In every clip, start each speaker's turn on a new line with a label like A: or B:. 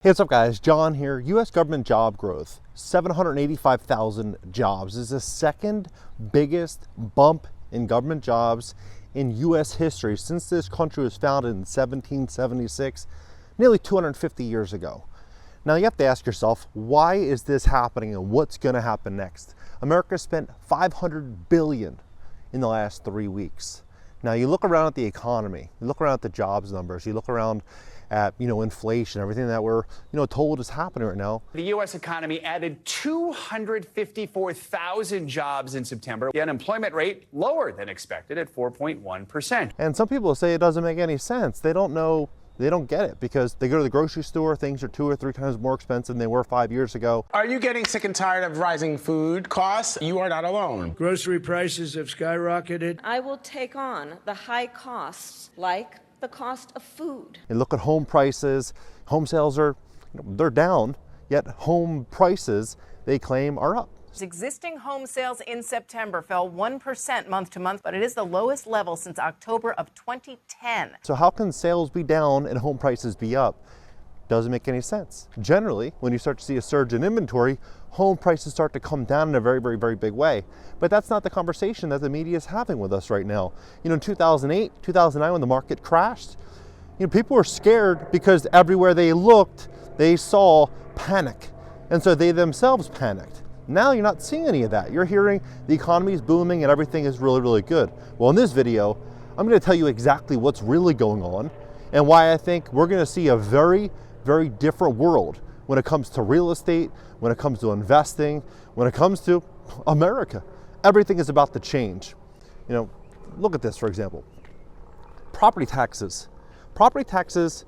A: Hey, what's up guys? John here. U.S. government job growth, 785,000 jobs is the second biggest bump in government jobs in U.S. history since this country was founded in 1776, nearly 250 years ago. Now you have to ask yourself, why is this happening and what's going to happen next? America spent $500 billion in the last 3 weeks. Now you look around at the economy, you look around at the jobs numbers, you look around at inflation, everything that we're told is happening right now.
B: The U.S. economy added 254,000 jobs in September. The unemployment rate lower than expected at 4.1%.
A: And some people say it doesn't make any sense. They don't know, they don't get it because they go to the grocery store, things are 2 or 3 times more expensive than they were 5 years ago.
C: Are you getting sick and tired of rising food costs? You are not alone.
D: Grocery prices have skyrocketed.
E: I will take on the high costs like the cost of food.
A: And look at home prices. Home sales are, they're down, yet home prices, they claim, are up.
F: Existing home sales in September fell 1% month to month, but it is the lowest level since October of 2010.
A: So how can sales be down and home prices be up? Doesn't make any sense. Generally, when you start to see a surge in inventory, home prices start to come down in a very, very, very big way. But that's not the conversation that the media is having with us right now. In 2008, 2009, when the market crashed, people were scared because everywhere they looked, they saw panic. And so they themselves panicked. Now you're not seeing any of that. You're hearing the economy is booming and everything is really, really good. Well, in this video, I'm going to tell you exactly what's really going on and why I think we're going to see a very, very different world when it comes to real estate, when it comes to investing, when it comes to America. Everything is about to change. Look at this, for example. Property taxes. Property taxes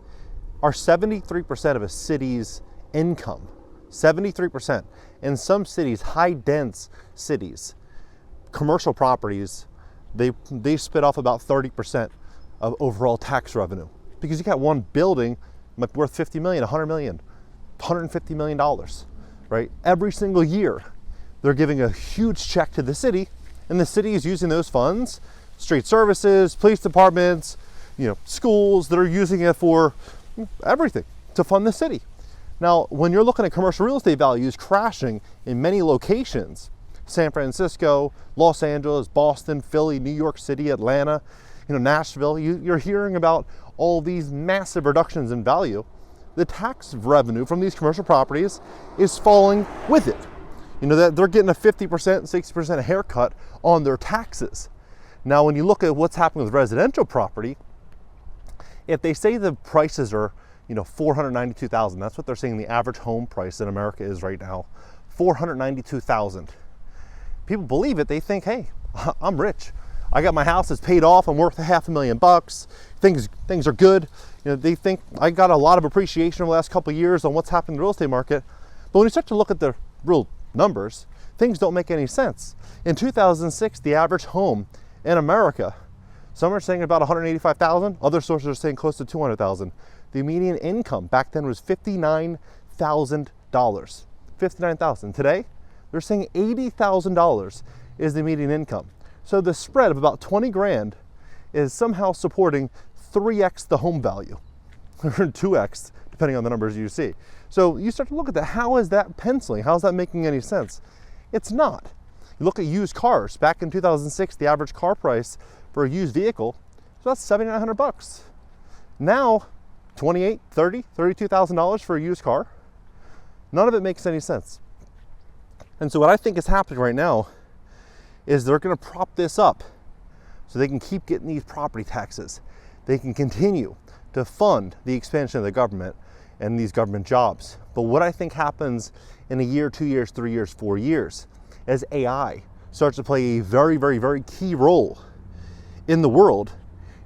A: are 73% of a city's income. 73%. In some cities, high dense cities, commercial properties, they spit off about 30% of overall tax revenue. Because you got one building worth 50 million, 100 million, 150 million dollars, right? Every single year, they're giving a huge check to the city, and the city is using those funds, street services, police departments, schools, that are using it for everything to fund the city. Now, when you're looking at commercial real estate values crashing in many locations, San Francisco, Los Angeles, Boston, Philly, New York City, Atlanta, Nashville, you're hearing about all these massive reductions in value. The tax revenue from these commercial properties is falling with it. That they're getting a 50%, 60% haircut on their taxes. Now, when you look at what's happening with residential property, if they say the prices are, $492,000, that's what they're saying the average home price in America is right now, $492,000. People believe it. They think, hey, I'm rich. I got my house, it's paid off, I'm worth $500,000. Things are good. They think I got a lot of appreciation over the last couple of years on what's happened in the real estate market. But when you start to look at the real numbers, things don't make any sense. In 2006, the average home in America, some are saying about $185,000, other sources are saying close to $200,000. The median income back then was $59,000. $59,000. Today, they're saying $80,000 is the median income. So the spread of about 20 grand is somehow supporting 3x the home value, or 2x, depending on the numbers you see. So you start to look at that. How is that penciling? How is that making any sense? It's not. You look at used cars. Back in 2006, the average car price for a used vehicle was about $7,900. Now, $28,000, $30,000, $32,000 for a used car. None of it makes any sense. And so what I think is happening right now is they're going to prop this up so they can keep getting these property taxes. They can continue to fund the expansion of the government and these government jobs. But what I think happens in a year, 2 years, 3 years, 4 years, as AI starts to play a very, very, very key role in the world,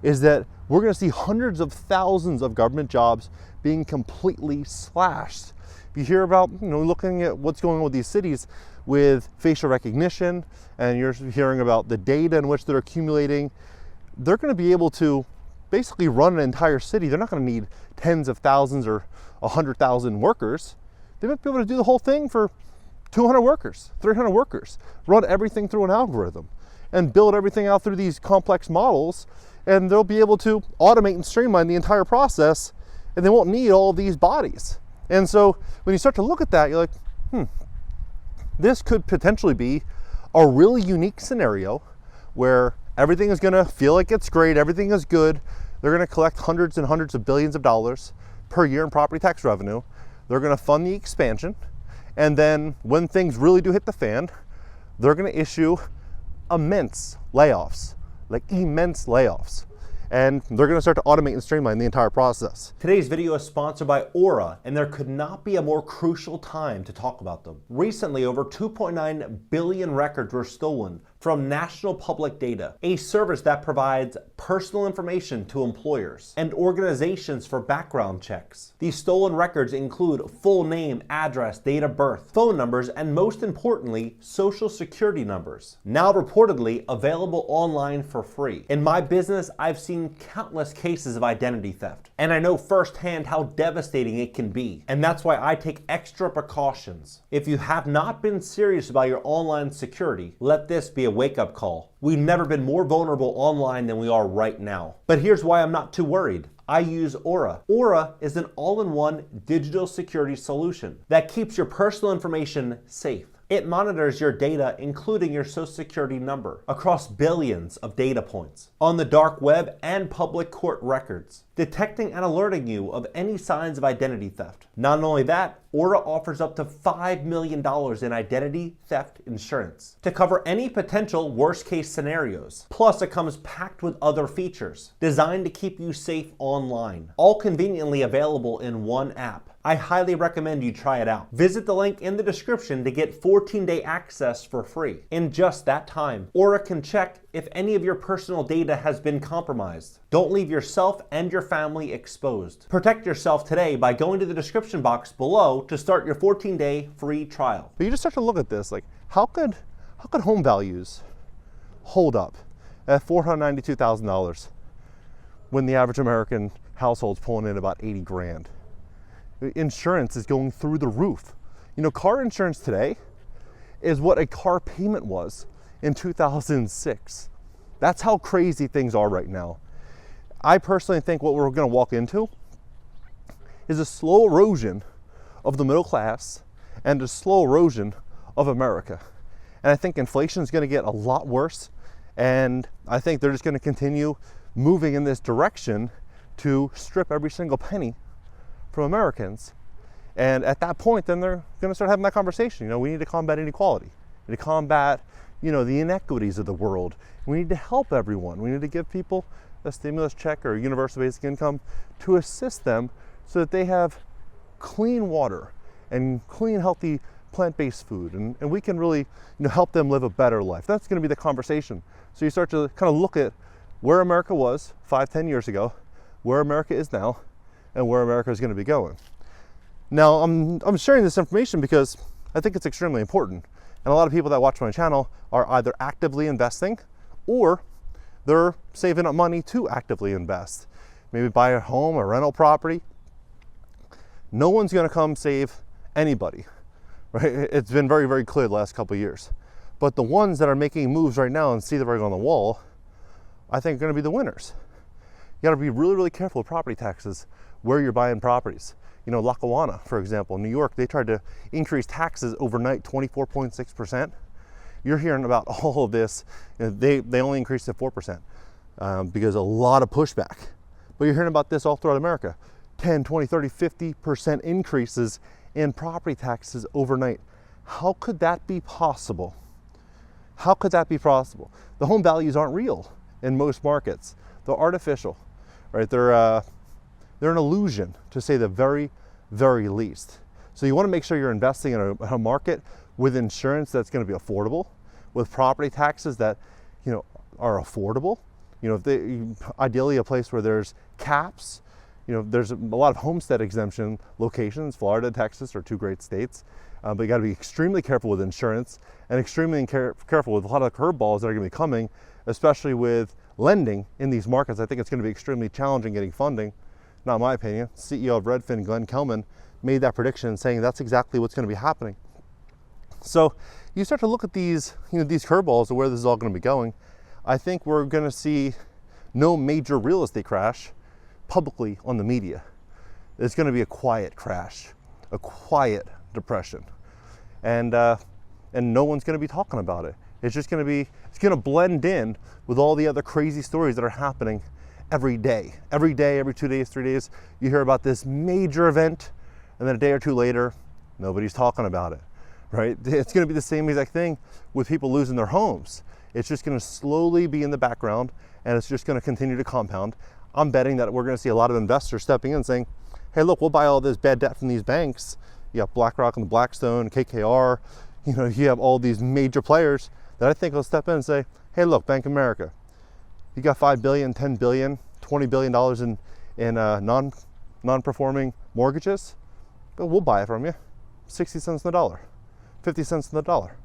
A: is that we're going to see hundreds of thousands of government jobs being completely slashed. If you hear about, looking at what's going on with these cities with facial recognition, and you're hearing about the data in which they're accumulating, they're going to be able to basically run an entire city. They're not going to need tens of thousands or 100,000 workers. They might be able to do the whole thing for 200 workers, 300 workers, run everything through an algorithm and build everything out through these complex models, and they'll be able to automate and streamline the entire process, and they won't need all of these bodies. And so when you start to look at that, you're like, this could potentially be a really unique scenario where everything is gonna feel like it's great, everything is good. They're gonna collect hundreds and hundreds of billions of dollars per year in property tax revenue. They're gonna fund the expansion. And then when things really do hit the fan, they're gonna issue immense layoffs, like immense layoffs. And they're gonna start to automate and streamline the entire process. Today's video is sponsored by Aura, and there could not be a more crucial time to talk about them. Recently, over 2.9 billion records were stolen from National Public Data, a service that provides personal information to employers and organizations for background checks. These stolen records include full name, address, date of birth, phone numbers, and most importantly, social security numbers, now reportedly available online for free. In my business, I've seen countless cases of identity theft, and I know firsthand how devastating it can be, and that's why I take extra precautions. If you have not been serious about your online security, let this be a wake-up call. We've never been more vulnerable online than we are right now. But here's why I'm not too worried. I use Aura. Aura is an all-in-one digital security solution that keeps your personal information safe. It monitors your data, including your social security number, across billions of data points, on the dark web and public court records, detecting and alerting you of any signs of identity theft. Not only that, Aura offers up to $5 million in identity theft insurance to cover any potential worst-case scenarios. Plus, it comes packed with other features designed to keep you safe online, all conveniently available in one app. I highly recommend you try it out. Visit the link in the description to get 14-day access for free. In just that time, Aura can check if any of your personal data has been compromised. Don't leave yourself and your family exposed. Protect yourself today by going to the description box below to start your 14-day free trial. But you just start to look at this, like how could home values hold up at $492,000 when the average American household's pulling in about 80 grand? Insurance is going through the roof. You know, car insurance today is what a car payment was in 2006. That's how crazy things are right now. I personally think what we're going to walk into is a slow erosion of the middle class and a slow erosion of America. And I think inflation is going to get a lot worse, and I think they're just going to continue moving in this direction to strip every single penny from Americans. And at that point, then they're going to start having that conversation. You know, we need to combat inequality. We need to combat, you know, the inequities of the world. We need to help everyone. We need to give people a stimulus check or a universal basic income to assist them so that they have clean water and clean, healthy, plant-based food. And we can really, you know, help them live a better life. That's going to be the conversation. So you start to kind of look at where America was 5-10 years ago, where America is now, and where America is going to be going. Now, I'm sharing this information because I think it's extremely important. And a lot of people that watch my channel are either actively investing or they're saving up money to actively invest. Maybe buy a home, a rental property. No one's going to come save anybody, right? It's been very, very clear the last couple of years. But the ones that are making moves right now and see the writing on the wall, I think are going to be the winners. You got to be really, really careful with property taxes where you're buying properties. You know, Lackawanna, for example, New York, they tried to increase taxes overnight 24.6%. You're hearing about all of this. You know, they only increased it 4% because a lot of pushback. But you're hearing about this all throughout America. 10, 20, 30, 50% increases in property taxes overnight. How could that be possible? How could that be possible? The home values aren't real in most markets. They're artificial, right? They're an illusion, to say the very, very least. So you want to make sure you're investing in a market with insurance that's going to be affordable, with property taxes that, you know, are affordable. You know, if they, ideally a place where there's caps. You know, there's a lot of homestead exemption locations. Florida, Texas are two great states. But you got to be extremely careful with insurance and extremely careful with a lot of curveballs that are going to be coming, especially with lending in these markets. I think it's going to be extremely challenging getting funding. Not my opinion. CEO of Redfin, Glenn Kelman, made that prediction, saying that's exactly what's going to be happening. So you start to look at these, you know, these curveballs of where this is all going to be going. I think we're going to see no major real estate crash publicly on the media. It's going to be a quiet crash. a quiet depression. And no one's going to be talking about it. It's just going to blend in with all the other crazy stories that are happening every day, every 2 days, 3 days. You hear about this major event, and then a day or two later, nobody's talking about it, right? It's going to be the same exact thing with people losing their homes. It's just going to slowly be in the background, and it's just going to continue to compound. I'm betting that we're going to see a lot of investors stepping in and saying, hey, look, we'll buy all this bad debt from these banks. You have BlackRock and Blackstone, KKR, you have all these major players that I think will step in and say, hey, look, Bank of America, you got $5 billion, $10 billion, $20 billion in non-performing mortgages, but we'll buy it from you, 60 cents on the dollar, 50 cents on the dollar.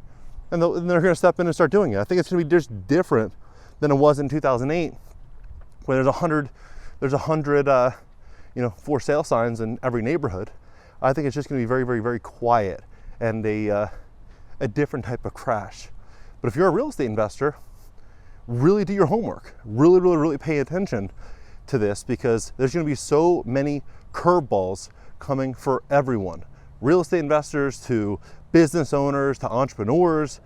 A: And they're going to step in and start doing it. I think it's going to be just different than it was in 2008, where there's 100 for sale signs in every neighborhood. I think it's just going to be very, very, very quiet and a different type of crash. But if you're a real estate investor, really do your homework. Really, really, really pay attention to this, because there's going to be so many curveballs coming for everyone. Real estate investors to business owners to entrepreneurs,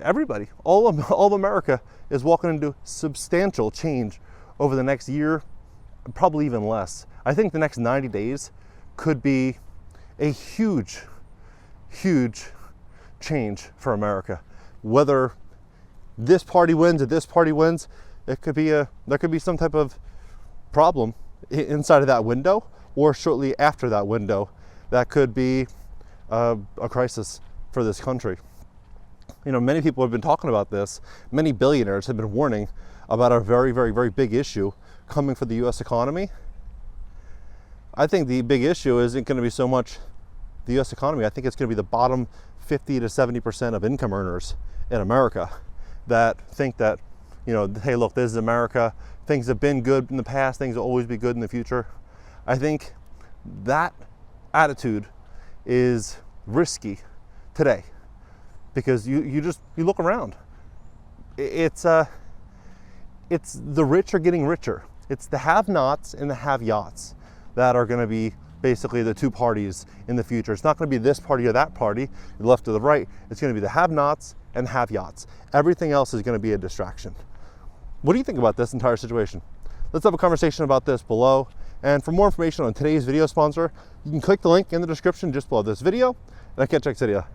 A: everybody, all of America is walking into substantial change over the next year, probably even less. I think the next 90 days could be a huge, huge change for America. Whether this party wins or this party wins, there could be some type of problem inside of that window, or shortly after that window, that could be a crisis for this country. Many people have been talking about this. Many billionaires have been warning about a very, very, very big issue coming for the U.S. economy. I think the big issue isn't going to be so much the U.S. economy. I think it's going to be the bottom 50 to 70% of income earners in America that think that, hey, look, this is America. Things have been good in the past. Things will always be good in the future. I think that attitude is risky today, because you look around. It's the rich are getting richer. It's the have-nots and the have-yachts that are going to be basically the two parties in the future. It's not going to be this party or that party, the left or the right. It's going to be the have-nots and have-yachts. Everything else is going to be a distraction. What do you think about this entire situation? Let's have a conversation about this below. And for more information on today's video sponsor, you can click the link in the description just below this video. And I'll catch you next video.